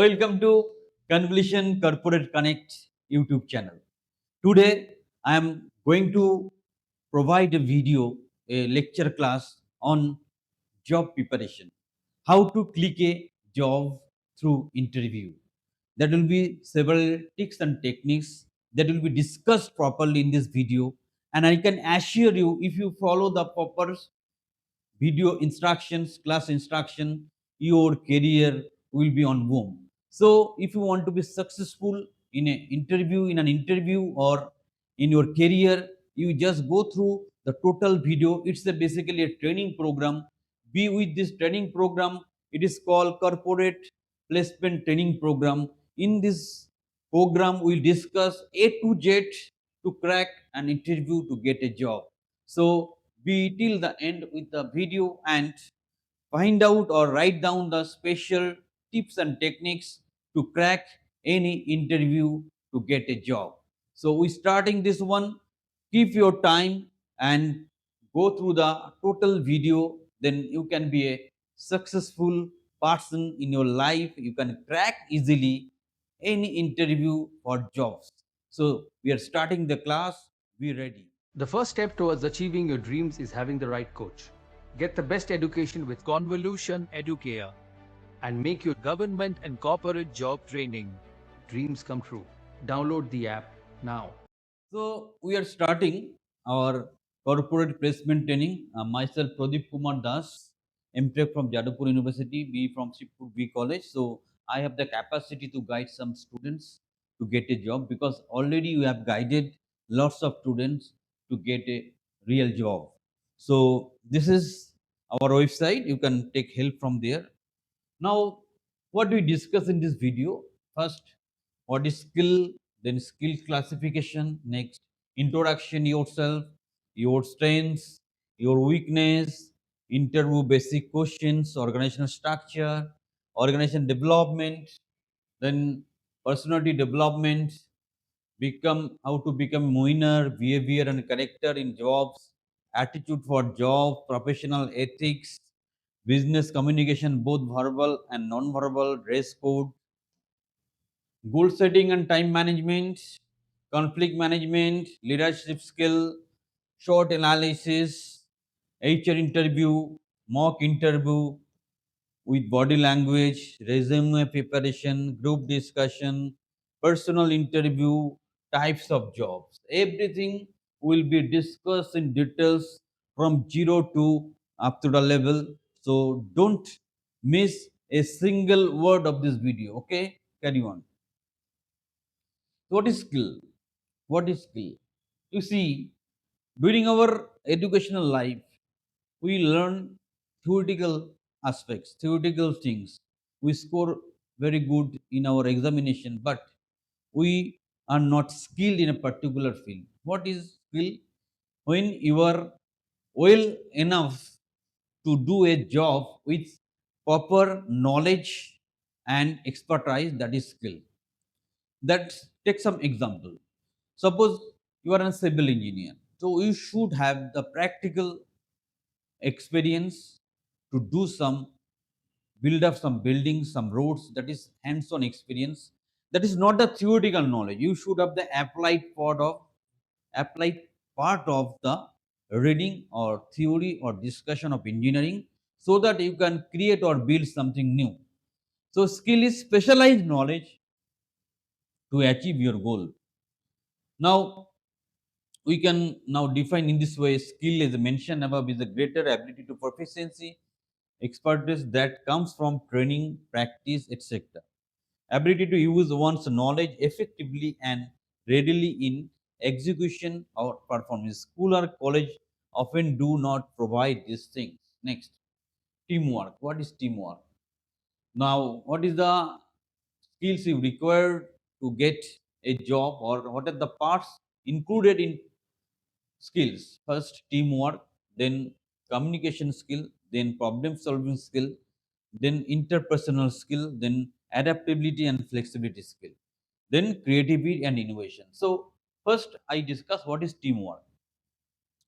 Welcome to Convolution Corporate Connect YouTube channel. Today I am going to provide a video, a lecture class on job preparation. How to click a job through interview. There will be several tricks and techniques that will be discussed properly in this video, and I can assure you, if you follow the proper video instructions, class instruction, your career will be on boom. So if you want to be successful in an interview or in your career, you just go through the total video. It's basically a training program. Be with this training program. It is called corporate placement training program. In this program, we'll discuss A to Z to crack an interview to get a job. So be till the end with the video and find out or write down the special tips and techniques to crack any interview to get a job. So we starting this one. Keep your time and go through the total video. Then you can be a successful person in your life. You can crack easily any interview for jobs. So we are starting the class. Be ready. The first step towards achieving your dreams is having the right coach. Get the best education with Convolution Educare. and make your government and corporate job training dreams come true. Download the app now. So we are starting our corporate placement training. Myself, Pradeep Kumar Das, M.Tech from Jadavpur University, B from Shivpur B College. So I have the capacity to guide some students to get a job, because already we have guided lots of students to get a real job. So this is our website. You can take help from there. Now, what do we discuss in this video? First, what is skill, then skill classification, next introduction yourself, your strengths, your weakness, interview basic questions, organizational structure, organization development, then personality development, become how to become winner, behavior and character in jobs, attitude for job, professional ethics, business communication, both verbal and non-verbal, dress code, goal setting and time management, conflict management, leadership skill, short analysis, HR interview, mock interview with body language, resume preparation, group discussion, personal interview, types of jobs. Everything will be discussed in details from zero to up to the level. So don't miss a single word of this video. Okay, carry on. What is skill? What is skill? You see, during our educational life, we learn theoretical aspects, theoretical things. We score very good in our examination, but we are not skilled in a particular field. What is skill? When you are well enough to do a job with proper knowledge and expertise, that is skill. Let's take some example. Suppose you are a civil engineer, so you should have the practical experience to do some build up some buildings, some roads. That is hands-on experience. That is not the theoretical knowledge. You should have the applied part of the reading or theory or discussion of engineering, so that you can create or build something new. So skill is specialized knowledge to achieve your goal. Now we can now define in this way: skill, as mentioned above, is a greater ability to proficiency, expertise that comes from training, practice, etc. Ability to use one's knowledge effectively and readily in execution or performance. School or college often do not provide these things. Next, teamwork. What is teamwork? Now, what is the skills you require to get a job, or what are the parts included in skills? First, teamwork, then communication skill, then problem solving skill, then interpersonal skill, then adaptability and flexibility skill, then creativity and innovation. So, first I discuss what is teamwork.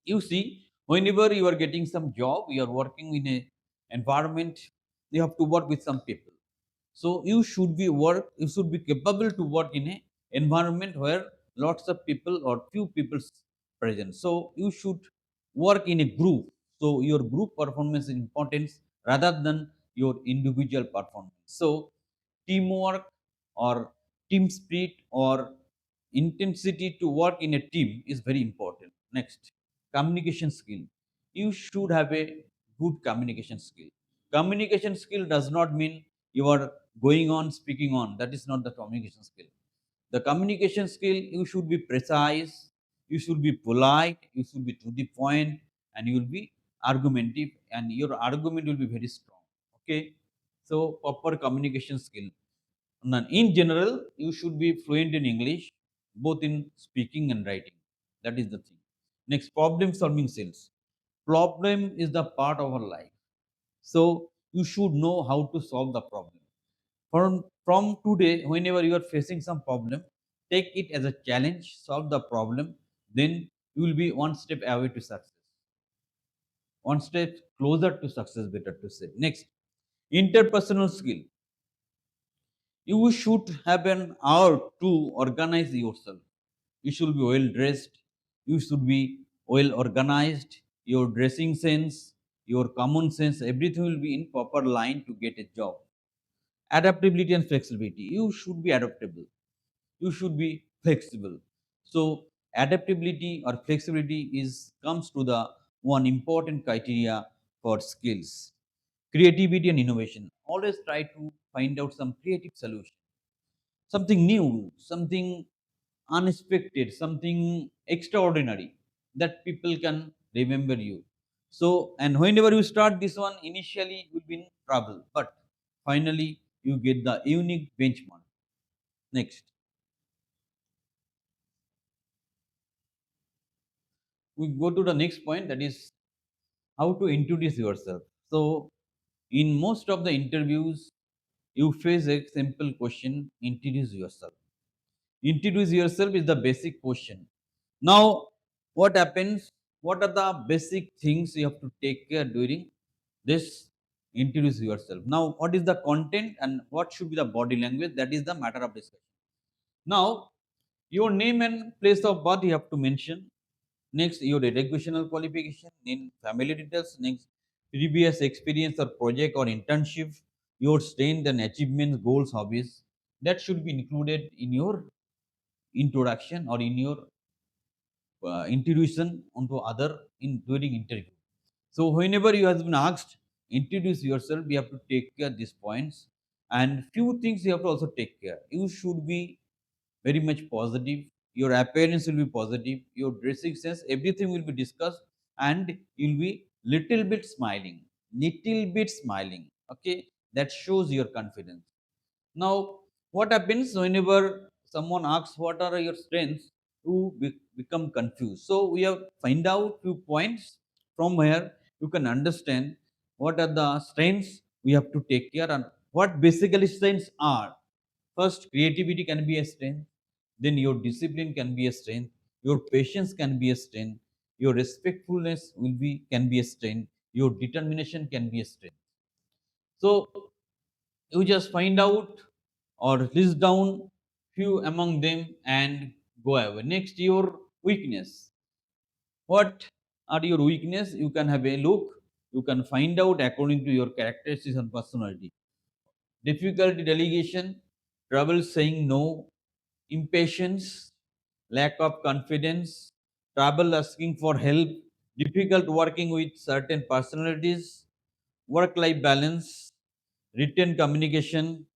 You see, whenever you are getting some job, you are working in a environment, you have to work with some people. So you should be capable to work in a environment where lots of people or few people present. So you should work in a group. So your group performance is important rather than your individual performance. So teamwork or team spirit or intensity to work in a team is very important. Next, communication skill. You should have a good communication skill. Communication skill does not mean you are going on speaking on. That is not the communication skill. The communication skill, you should be precise, you should be polite, you should be to the point, and you will be argumentative, and your argument will be very strong. Okay, so proper communication skill. Now, in general, you should be fluent in English, both in speaking and writing. That is the thing. Next, problem solving skills. Problem is the part of our life. So you should know how to solve the problem. From today, whenever you are facing some problem, take it as a challenge, solve the problem, then you will be one step away to success. One step closer to success, better to say. Next, interpersonal skill. You should have an hour to organize yourself. You should be well dressed. You should be well organized. Your dressing sense, your common sense, everything will be in proper line to get a job. Adaptability and flexibility. You should be adaptable. You should be flexible. So adaptability or flexibility is comes to the one important criteria for skills. Creativity and innovation. Always try to find out some creative solution, something new, something unexpected, something extraordinary that people can remember you. So, and whenever you start this one, initially you will be in trouble, but finally you get the unique benchmark. Next, we go to the next point, that is how to introduce yourself. So, in most of the interviews, you face a simple question: introduce yourself. Introduce yourself is the basic question. Now, what happens? What are the basic things you have to take care during this introduce yourself? Now, what is the content and what should be the body language? That is the matter of discussion. Now, your name and place of birth you have to mention. Next, your educational qualification, in family details. Next, previous experience or project or internship, your strength and achievements, goals, hobbies. That should be included in your introduction or in your introduction onto other in during interview. So whenever you have been asked introduce yourself, you have to take care these points, and few things you have to also take care. You should be very much positive. Your appearance will be positive. Your dressing sense, everything will be discussed, and you'll be little bit smiling, little bit smiling. Okay, that shows your confidence. Now, what happens whenever someone asks what are your strengths, you become confused. So we have find out few points from where you can understand what are the strengths we have to take care and what basically strengths are. First, creativity can be a strength. Then your discipline can be a strength. Your patience can be a strength. Your respectfulness will be can be a strength. Your determination can be a strength. So you just find out or list down few among them and go away. Next, your weakness. What are your weakness? You can have a look. You can find out according to your characteristics and personality. Difficulty delegation, trouble saying no, impatience, lack of confidence, trouble asking for help, difficult working with certain personalities, work life balance, written communication,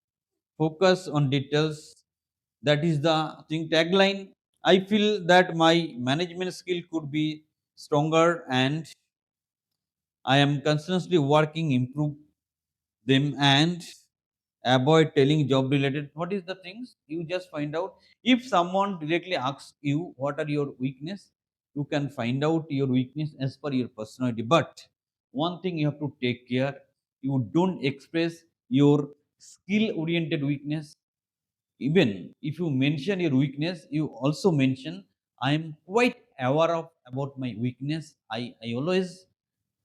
focus on details. That is the thing tagline. I feel that my management skill could be stronger, and I am constantly working improve them and avoid telling job related. What is the things you just find out? If someone directly asks you what are your weakness, you can find out your weakness as per your personality. But one thing you have to take care, you don't express your skill oriented weakness. Even if you mention your weakness, you also mention I am quite aware of about my weakness. I always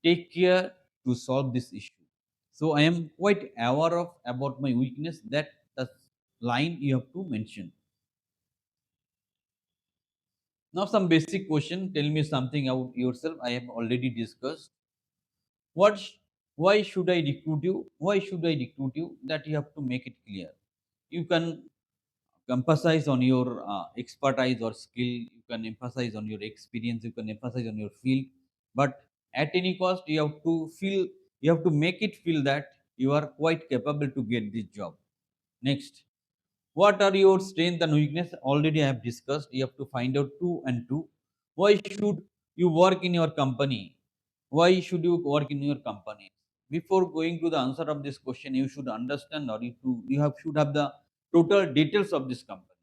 take care to solve this issue. So I am quite aware of about my weakness. That the line you have to mention. Now some basic question. Tell me something about yourself. I have already discussed. What? Why should I recruit you? Why should I recruit you? That you have to make it clear. You can emphasize on your expertise or skill. You can emphasize on your experience. You can emphasize on your field. But at any cost, you have to feel. You have to make it feel that you are quite capable to get this job. Next, what are your strength and weakness? Already I have discussed. You have to find out two and two. Why should you work in your company? Why should you work in your company? Before going to the answer of this question, you should understand or should have the total details of this company.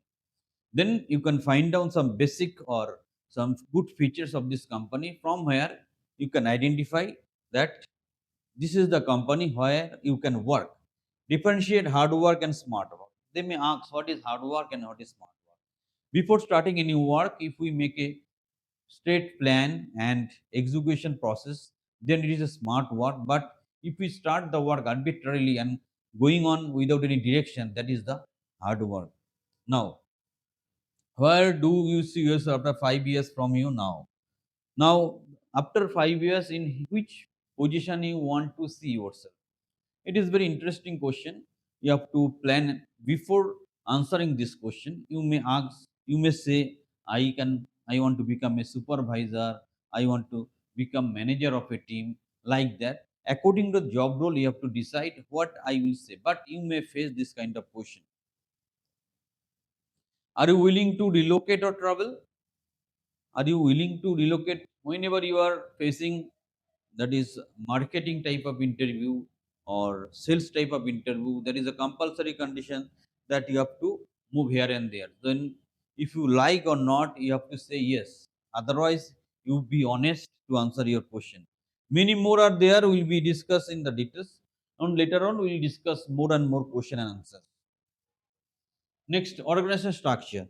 Then you can find down some basic or some good features of this company, from where you can identify that this is the company where you can work. Differentiate hard work and smart work. They may ask what is hard work and what is smart work. Before starting any work, if we make a straight plan and execution process, then it is a smart work. But if we start the work arbitrarily and going on without any direction, that is the hard work. Now, where do you see yourself after 5 years from you now? Now, after 5 years, in which position you want to see yourself? It is very interesting question. You have to plan before answering this question. You may ask, you may say, I want to become a supervisor, I want to become manager of a team, like that. According to the job role, you have to decide what I will say. But you may face this kind of question. Are you willing to relocate or travel? Are you willing to relocate whenever you are facing, that is marketing type of interview or sales type of interview? There is a compulsory condition that you have to move here and there. Then if you like or not, you have to say yes. Otherwise, you be honest to answer your question. Many more are there, will be discussed in the details, and later on we will discuss more and more question and answers. Next, organization structure.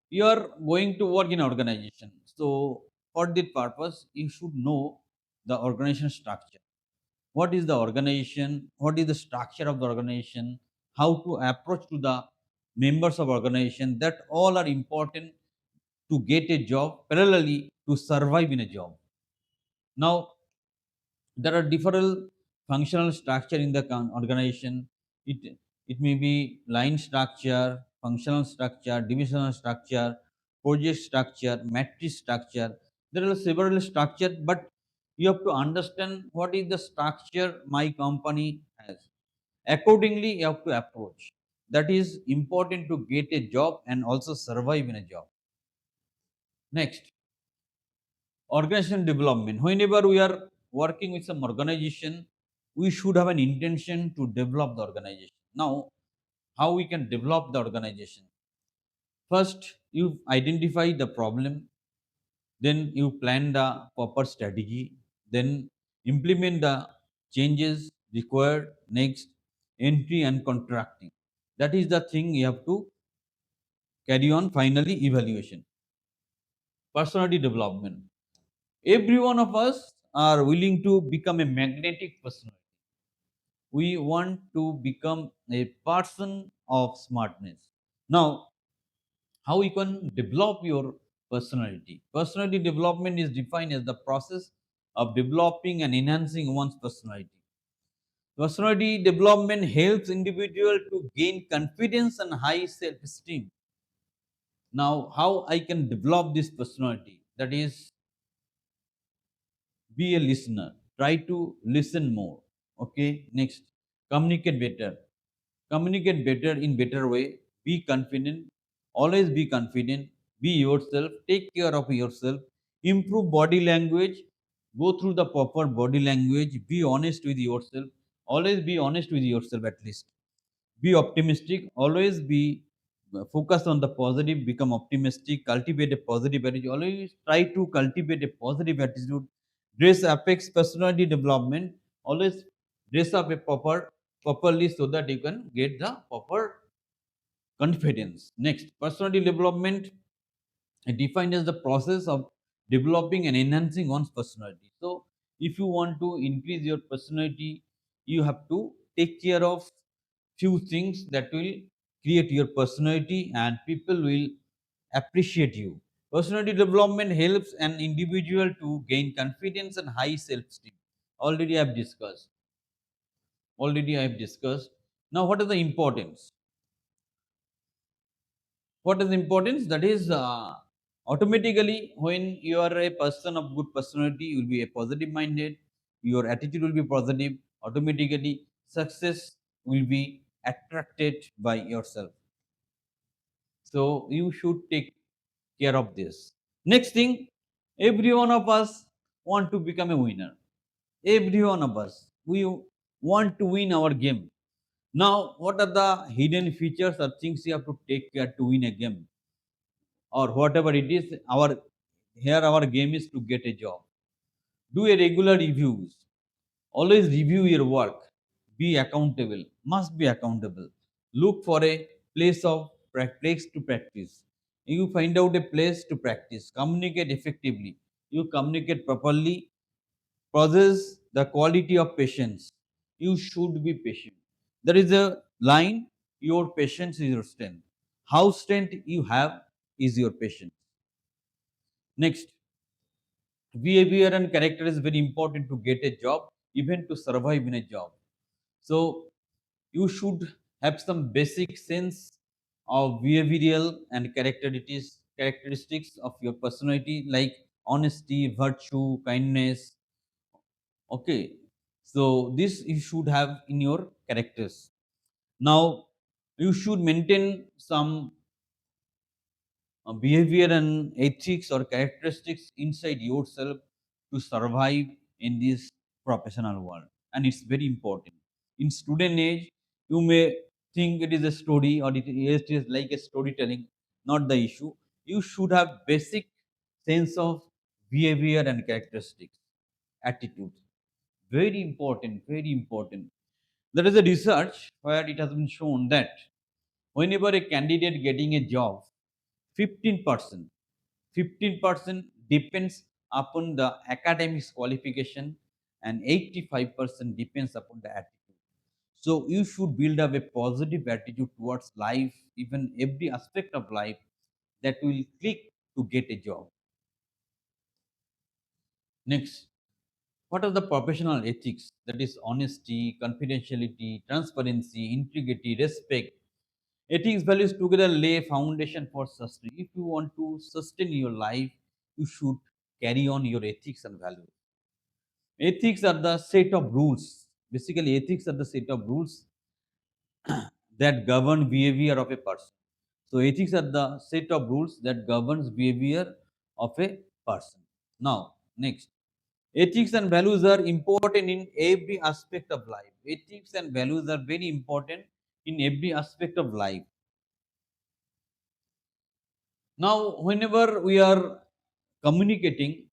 You are going to work in organization, so for that purpose you should know the organization structure. What is the organization? What is the structure of the organization? How to approach to the members of organization? That all are important to get a job, parallelly to survive in a job. Now, there are different functional structure in the organization. It may be line structure, functional structure, divisional structure, project structure, matrix structure. There are several structure, but you have to understand what is the structure my company has. Accordingly you have to approach. That is important to get a job and also survive in a job. Next, organization development. Whenever we are working with some organization, we should have an intention to develop the organization. Now, how we can develop the organization? First, you identify the problem, then you plan the proper strategy, then implement the changes required. Next, entry and contracting. That is the thing you have to carry on. Finally, evaluation. Personality development. Every one of us are willing to become a magnetic personality. We want to become a person of smartness. Now, how you can develop your personality? Personality development is defined as the process of developing and enhancing one's personality. Personality development helps individual to gain confidence and high self-esteem. Now, how I can develop this personality? That is, be a listener, try to listen more. Okay. Next, communicate better. Communicate better in better way. Be confident, always be confident. Be yourself, take care of yourself. Improve body language, go through the proper body language. Be honest with yourself, always be honest with yourself. At least be optimistic, always be focus on the positive, become optimistic, cultivate a positive attitude, always try to cultivate a positive attitude. Dress affects personality development. Always dress up a properly so that you can get the proper confidence. Next, personality development is defined as the process of developing and enhancing one's personality. So if you want to increase your personality, You have to take care of few things that will create your personality and people will appreciate you. Personality development helps an individual to gain confidence and high self-esteem. Already I have discussed. Already I have discussed. Now, what is the importance? What is the importance? That is, automatically when you are a person of good personality, you will be a positive minded. Your attitude will be positive. Automatically, success will be attracted by yourself. So you should take care of this. Next thing, every one of us want to become a winner. Every one of us, we want to win our game. Now, what are the hidden features or things you have to take care to win a game or whatever it is? Our game is to get a job. Do a regular reviews. Always review your work. Be accountable. Must be accountable. Look for a place to practice. You find out a place to practice. Communicate effectively. You communicate properly. Possess the quality of patience. You should be patient. There is a line, your patience is your strength. How strength you have is your patience. Next, behavior and character is very important to get a job, even to survive in a job. So, you should have some basic sense of behavioral and characteristics of your personality like honesty, virtue, kindness. Okay, so this you should have in your characters. Now, you should maintain some behavior and ethics or characteristics inside yourself to survive in this professional world, and it's very important. In student age, you may think it is a story or it is like a storytelling, not the issue. You should have basic sense of behavior and characteristics, attitude. Very important, very important. There is a research where it has been shown that whenever a candidate getting a job, 15% 15% depends upon the academics qualification and 85% depends upon the attitude. So you should build up a positive attitude towards life, even every aspect of life that will click to get a job. Next, what are the professional ethics? That is honesty, confidentiality, transparency, integrity, respect. Ethics values together lay foundation for sustain. If you want to sustain your life, you should carry on your ethics and values. Ethics are the set of rules. Basically, ethics are the set of rules that govern behavior of a person. So, ethics are the set of rules that governs behavior of a person. Now, next, ethics and values are important in every aspect of life. Ethics and values are very important in every aspect of life. Now, whenever we are communicating,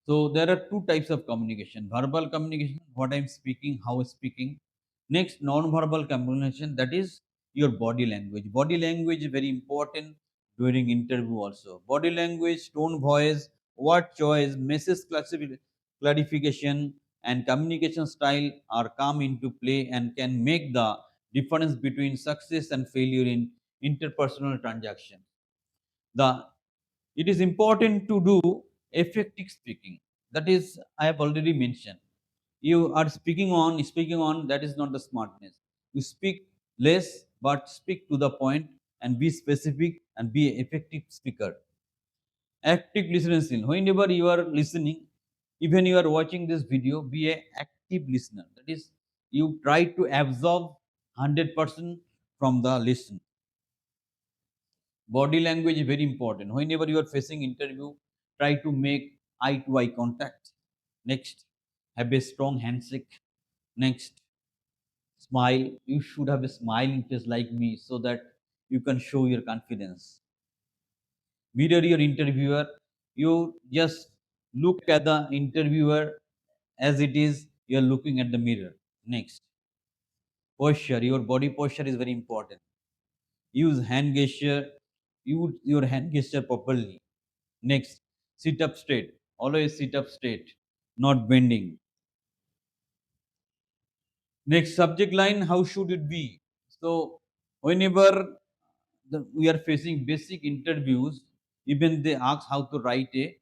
so there are two types of communication: verbal communication, what I'm speaking, how I'm speaking. Next, non-verbal communication, that is your body language. Body language is very important during interview also. Body language, tone, voice, word choice, clarification, and communication style are come into play and can make the difference between success and failure in interpersonal transactions. The it is important to do effective speaking. That is, I have already mentioned. You are speaking on that is not the smartness. You speak less but speak to the point and be specific and be an effective speaker. Active listening skill. Whenever you are listening, even you are watching this video, be a active listener. That is, you try to absorb 100% from the listen. Body language is very important. Whenever you are facing interview, try to make eye to eye contact. Next, have a strong handshake. Next, smile. You should have a smiling face like me so that you can show your confidence. Mirror your interviewer. You just look at the interviewer as it is, you are looking at the mirror. Next, posture. Your body posture is very important. Use hand gesture. Use your hand gesture properly. Next, sit up straight. Always sit up straight, not bending. Next, subject line, how should it be? So whenever we are facing basic interviews, even they ask how to write a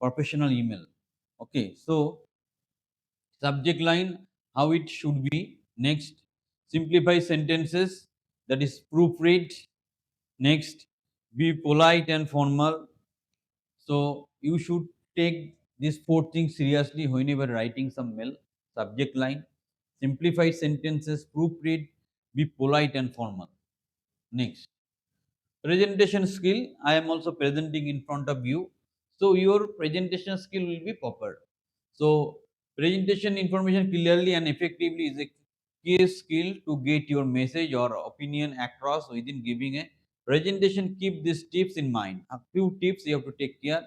professional email. Okay, so subject line, how it should be. Next, simplify sentences, that is proofread. Next, be polite and formal. So you should take these four things seriously whenever writing some mail. Subject line, simplify sentences, proofread, be polite and formal. Next, presentation skill, I am also presenting in front of you, so your presentation skill will be proper. So presentation information clearly and effectively is a key skill to get your message or opinion across within giving a presentation. Keep these tips in mind. A few tips you have to take care.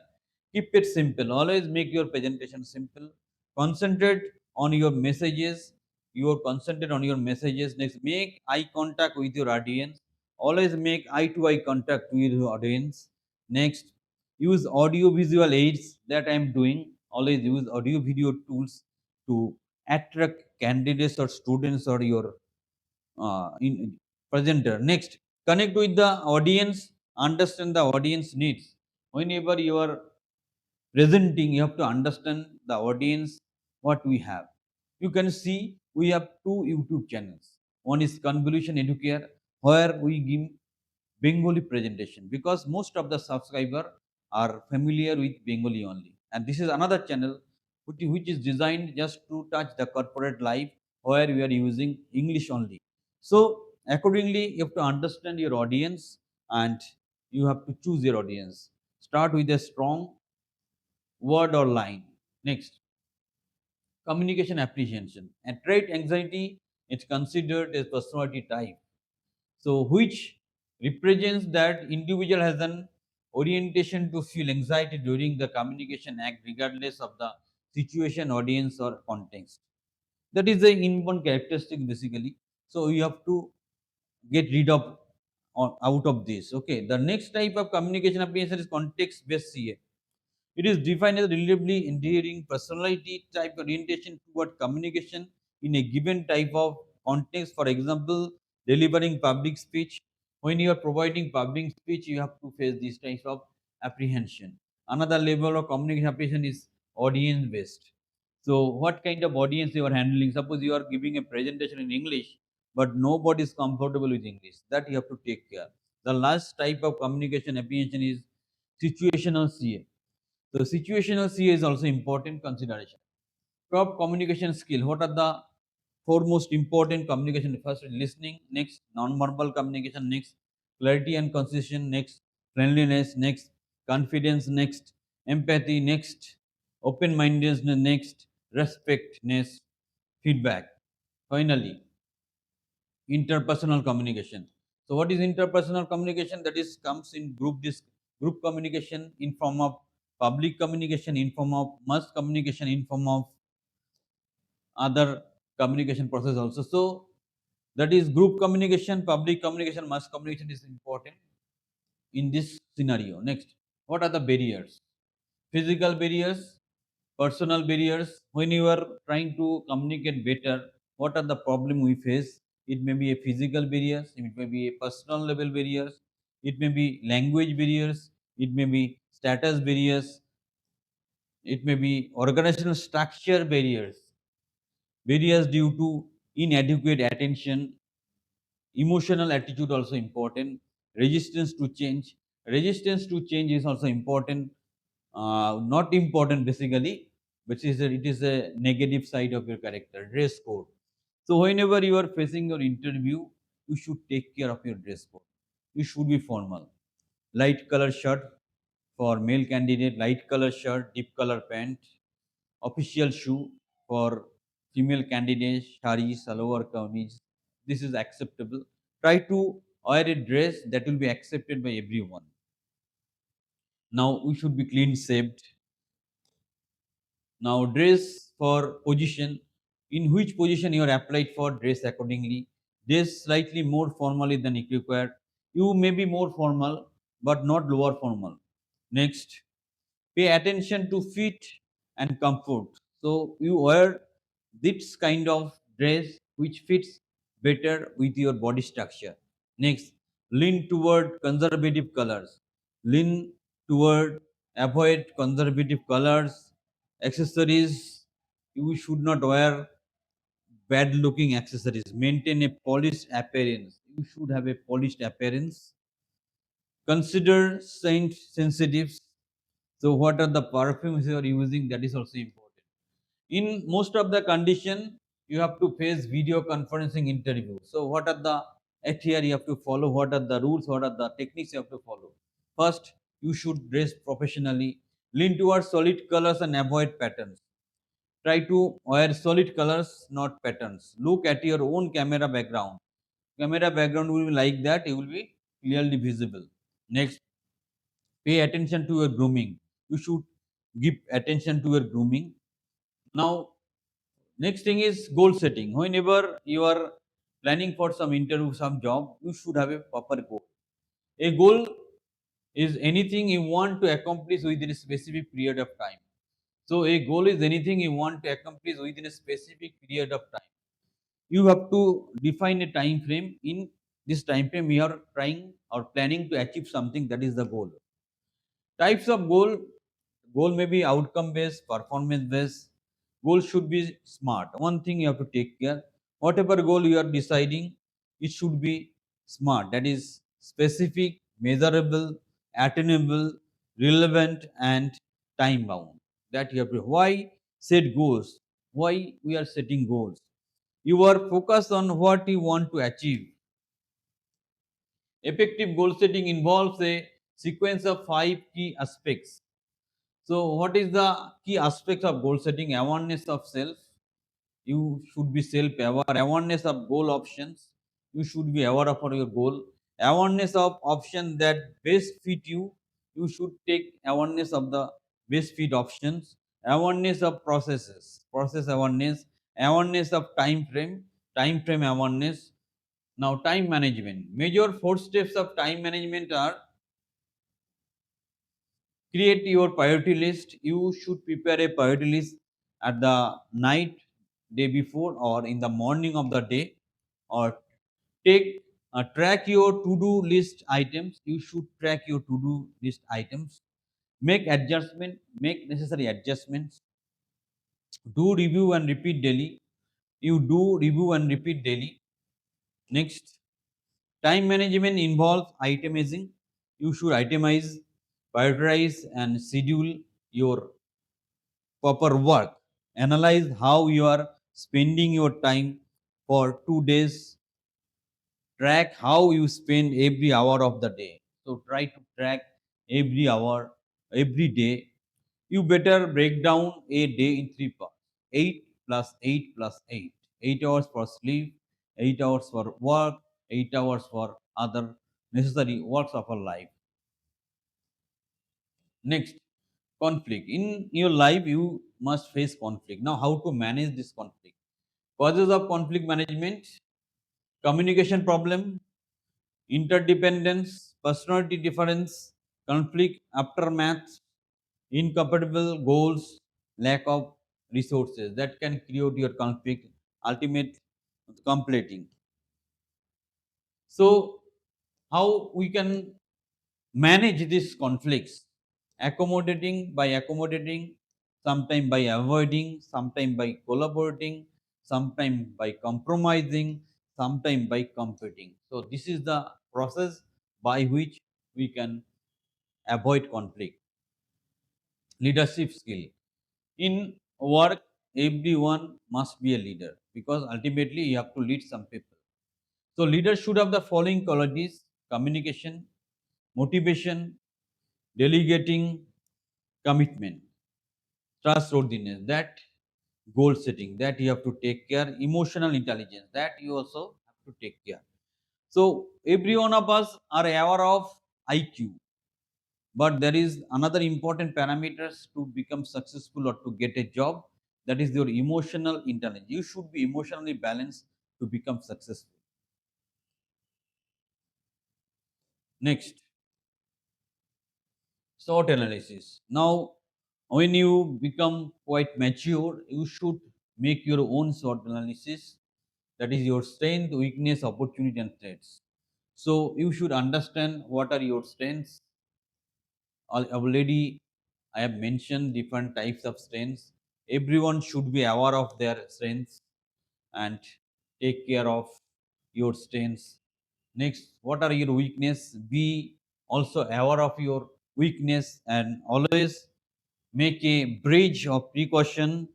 Keep it simple, always make your presentation simple. Concentrate on your messages. You are concentrate on your messages. Next, make eye contact with your audience. Always make eye to eye contact with your audience. Next, use audio visual aids, that I am doing. Always use audio video tools to attract candidates or students or your in presenter. Next, connect with the audience, understand the audience needs. Whenever you are presenting, you have to understand the audience what we have. You can see we have two YouTube channels. One is Convolution Educare, where we give Bengali presentation, because most of the subscriber are familiar with Bengali only. And this is another channel which is designed just to touch the corporate life, where we are using English only. So accordingly, you have to understand your audience and you have to choose your audience. Start with a strong word or line. Next, communication apprehension. And trait anxiety is considered as personality type. So, which represents that individual has an orientation to feel anxiety during the communication act, regardless of the situation, audience, or context. That is the inborn characteristic basically. So, you have to get rid of or out of this. Okay. The next type of communication apprehension is context based CA. It is defined as a relatively endearing personality type orientation toward communication in a given type of context. For example, delivering public speech. When you are providing public speech, you have to face these types of apprehension. Another level of communication apprehension is audience based. So, what kind of audience you are handling? Suppose you are giving a presentation in English, but nobody is comfortable with English. That you have to take care. The last type of communication apprehension is situational CA. so situational CA is also important consideration. Top communication skill. What are the four most important communication? First, listening. Next, non-verbal communication. Next, clarity and concision. Next, friendliness. Next, confidence. Next, empathy. Next, open-mindedness. Next, respectness, feedback. Finally, interpersonal communication. So what is interpersonal communication? That is comes in group communication, in form of public communication, in form of mass communication, in form of other communication process also. So that is group communication, public communication, mass communication is important in this scenario. Next, what are the barriers? Physical barriers, personal barriers. When you are trying to communicate better, what are the problem we face? It may be a physical barriers, it may be a personal level barriers, it may be language barriers, it may be status barriers, it may be organizational structure barriers, barriers due to inadequate attention. Emotional attitude also important. Resistance to change. Resistance to change is also important. Not important basically, but it is a negative side of your character. Dress code. So whenever you are facing your interview, you should take care of your dress code. You should be formal. Light color shirt for male candidate, light color shirt, deep color pant. Official shoe for female candidates, shari, salwar kameez. This is acceptable. Try to wear a dress that will be accepted by everyone. Now we should be clean shaved. Now dress for position. In which position you are applied for, dress accordingly. Dress slightly more formally than required. You may be more formal, but not lower formal. Next, pay attention to fit and comfort. So you wear this kind of dress which fits better with your body structure. Next, lean toward conservative colors. Lean toward avoid conservative colors. Accessories, you should not wear bad looking accessories. Maintain a polished appearance. You should have a polished appearance. Consider scent sensitives. So what are the perfumes you are using? That is also important. In most of the condition, you have to face video conferencing interview. So what are the at here you have to follow? What are the rules? What are the techniques you have to follow? First, you should dress professionally. Lean towards solid colors and avoid patterns. Try to wear solid colors, not patterns. Look at your own camera background. Camera background will be like that. It will be clearly visible. Next, pay attention to your grooming. You should give attention to your grooming. Now, next thing is goal setting. Whenever you are planning for some interview, some job, you should have a proper goal. A goal is anything you want to accomplish within a specific period of time. So a goal is anything you want to accomplish within a specific period of time. You have to define a time frame. In this time frame, you are trying or planning to achieve something. That is the goal. Types of goal may be outcome based, performance based. Goal should be smart. One thing you have to take care, whatever goal you are deciding, it should be smart. That is specific, measurable, attainable, relevant, and time bound. That you have to. Why set goals? Why we are setting goals? You are focused on what you want to achieve. Effective goal setting involves a sequence of 5 key aspects. So, what is the key aspects of goal setting? Awareness of self. You should be self-aware. Awareness of goal options. You should be aware of your goal. Awareness of options that best fit you. You should take awareness of the best fit options. Awareness of processes. Process awareness. Awareness of time frame. Time frame awareness. Now, time management. Major 4 steps of time management are: create your priority list. You should prepare a priority list at the night, day before, or in the morning of the day, or take track your to-do list items. You should track your to-do list items. Make necessary adjustments. Do review and repeat daily. You do review and repeat daily. Next, time management involves itemizing. You should itemize, prioritize, and schedule your proper work. Analyze how you are spending your time for 2 days. Track how you spend every hour of the day. So try to track every hour, every day. You better break down a day in 3 parts: 8 plus 8 plus 8. 8 hours for sleep, 8 hours for work, 8 hours for other necessary works of our life. Next, conflict. In your life, you must face conflict. Now, how to manage this conflict? Causes of conflict management: communication problem, interdependence, personality difference, conflict aftermath, incompatible goals, lack of resources. That can create your conflict, ultimate completing. So, how we can manage these conflicts? Accommodating, sometime by avoiding, sometime by collaborating, sometime by compromising, sometime by competing. So this is the process by which we can avoid conflict. Leadership skill. In work, everyone must be a leader, because ultimately you have to lead some people. So leaders should have the following qualities: communication, motivation, delegating, commitment, trustworthiness, that goal setting, that you have to take care, emotional intelligence, that you also have to take care. So every one of us are aware of IQ, but there is another important parameters to become successful or to get a job. That is your emotional intelligence. You should be emotionally balanced to become successful. Next, SWOT analysis. Now, when you become quite mature, you should make your own SWOT analysis. that is your strength, weakness, opportunity, and threats. So you should understand what are your strengths. Already I have mentioned different types of strengths. Everyone should be aware of their strengths and take care of your strengths. Next, what are your weakness? Be also aware of your weakness and always make a bridge of precaution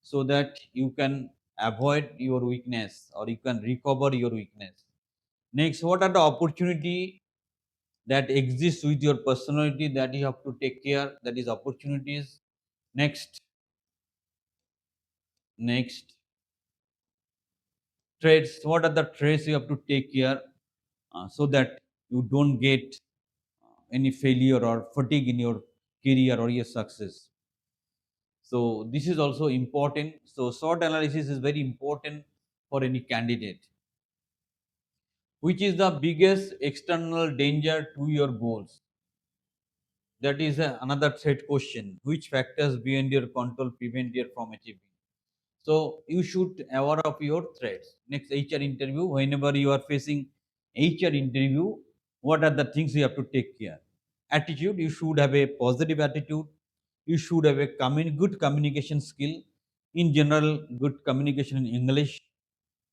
so that you can avoid your weakness or you can recover your weakness. Next, what are the opportunity that exists with your personality that you have to take care, that is opportunities. Next next traits, what are the traits you have to take care, so that you don't get any failure or fatigue in your career or your success. So this is also important. So SWOT analysis is very important for any candidate. Which is the biggest external danger to your goals? That is another threat question. Which factors beyond your control prevent you from achieving? So you should aware of your threats. Next, HR interview. Whenever you are facing HR interview, what are the things you have to take care? Attitude. You should have a positive attitude. You should have a good communication skill. In general, good communication in English.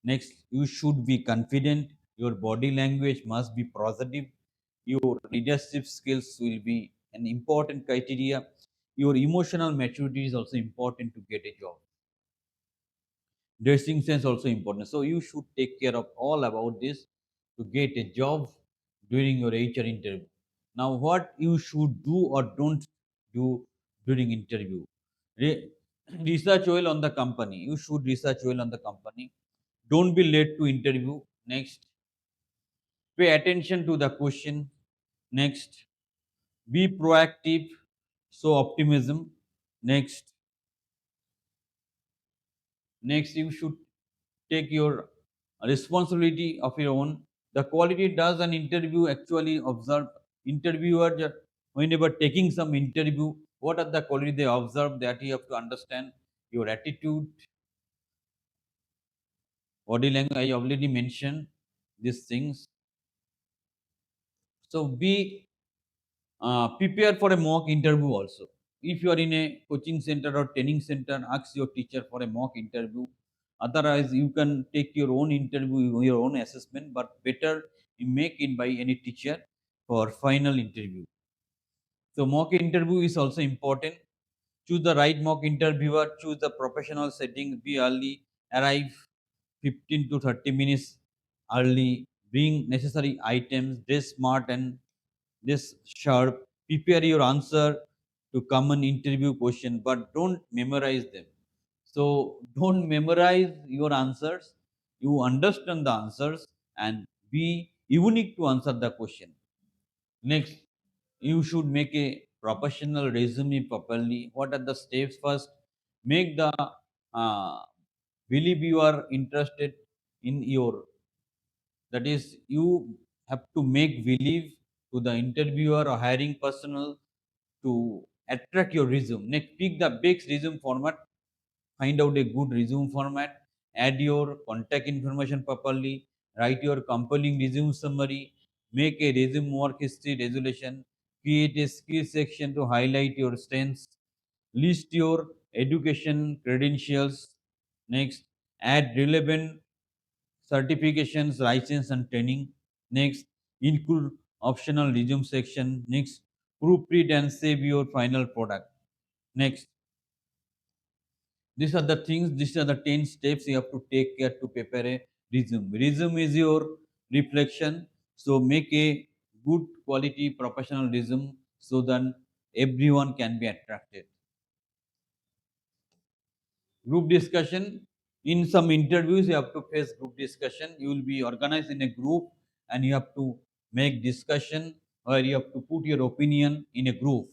Next, you should be confident. Your body language must be positive. Your leadership skills will be an important criteria. Your emotional maturity is also important to get a job. Dressing sense also important. So you should take care of all about this to get a job during your HR interview. Now, what you should do or don't do during interview? Re- Research well on the company. You should research well on the company. Don't be late to interview. Next, pay attention to the question. Next, be proactive. So optimism. Next, next you should take your responsibility of your own. The quality does an interview actually observe interviewer whenever taking some interview. What are the quality they observe that you have to understand? Your attitude, body language. I already mentioned these things. So be prepare for a mock interview also. If you are in a coaching center or training center, ask your teacher for a mock interview. Otherwise, you can take your own interview, your own assessment, but better you make it by any teacher for final interview. So mock interview is also important. Choose the right mock interviewer, choose the professional setting, be early, arrive 15 to 30 minutes early, bring necessary items, dress smart and this sharp, prepare your answer to common interview question, but don't memorize them. So don't memorize your answers. You understand the answers and be unique to answer the question. Next, you should make a professional resume properly. What are the steps? First, make the believe you are interested in your, that is you have to make believe to the interviewer or hiring personnel to attract your resume. Next, pick the best resume format. Find out a good resume format. Add your contact information properly. Write your compelling resume summary. Make a resume work history resolution. Create a skill section to highlight your strengths. List your education credentials. Next, add relevant certifications, license, and training. Next, include optional resume section. Next, proofread and save your final product. Next, these are the things, these are the 10 steps you have to take care to prepare a resume. Resume is your reflection. So make a good quality professional resume so that everyone can be attracted. Group discussion. In some interviews, you have to face group discussion. You will be organized in a group and you have to make discussion where you have to put your opinion in a group.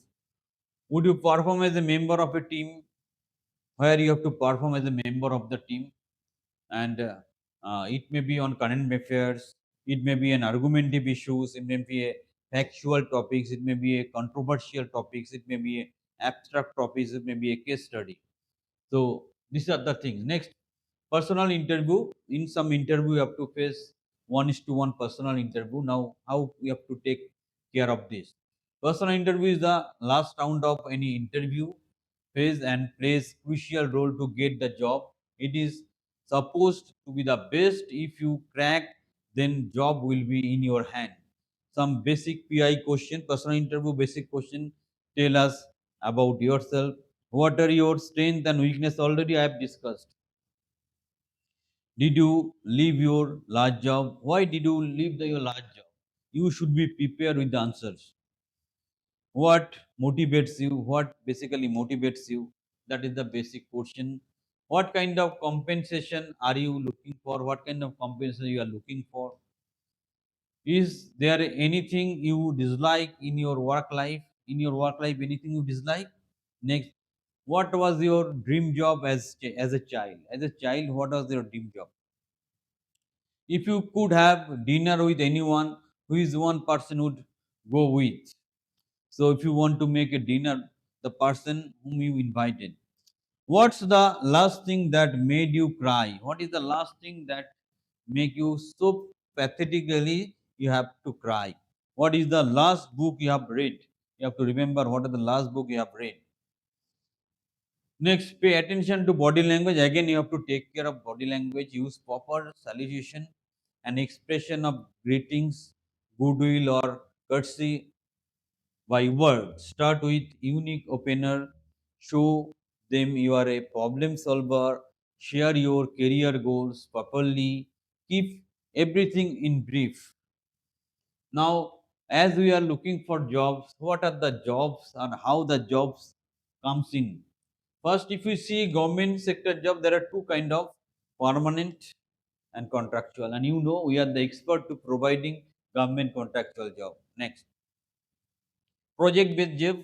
Would you perform as a member of a team? Where you have to perform as a member of the team, and it may be on current affairs, it may be an argumentative issues, it may be a factual topics, it may be a controversial topics, it may be a abstract topics, it may be a case study. So these are the things. Next, Personal interview. In some interview, you have to face 1:1 personal interview. Now, how we have to take care of this? Personal interview is the last round of any interview phase and plays crucial role to get the job. It is supposed to be the best. If you crack, then job will be in your hand. Some basic PI question, personal interview basic question. Tell us about yourself. What are your strength and weakness? Already I have discussed. Did you leave your last job? Why did you leave your last job? You should be prepared with the answers. What motivates you? What basically motivates you? That is the basic question. What kind of compensation are you looking for? What kind of compensation you are looking for? Is there anything you dislike in your work life? In your work life, anything you dislike? Next, what was your dream job as a child? As a child, what was your dream job? If you could have dinner with anyone, who is one person would go with? So if you want to make a dinner, the person whom you invited. What's the last thing that made you cry? What is the last thing that make you so pathetically you have to cry? What is the last book you have read? You have to remember what is the last book you have read. Next, pay attention to body language. Again, you have to take care of body language. Use proper salutation and expression of greetings, goodwill or courtesy by word. Start with unique opener. Show them you are a problem solver. Share your career goals properly. Keep everything in brief. Now, as we are looking for jobs, what are the jobs and how the jobs comes in? First, if you see government sector job, there are two kind of permanent and contractual. And you know, we are the expert to providing government contractual job. Next, project based job.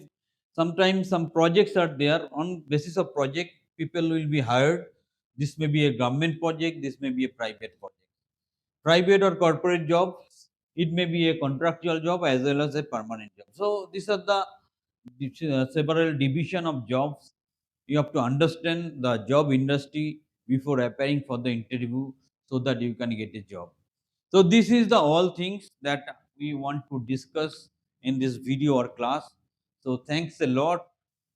Sometimes some projects are there. On basis of project, people will be hired. This may be a government project. This may be a private project. Private or corporate jobs, it may be a contractual job as well as a permanent job. So these are the several division of jobs. You have to understand the job industry before applying for the interview so that you can get a job. So this is the all things that we want to discuss in this video or class. So thanks a lot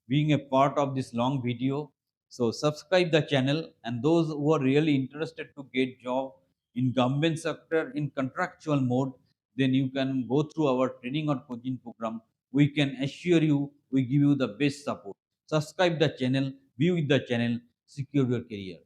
being a part of this long video. So subscribe the channel, and those who are really interested to get job in government sector in contractual mode, then you can go through our training or coaching program. We can assure you, we give you the best support. Subscribe the channel, be with the channel, secure your career.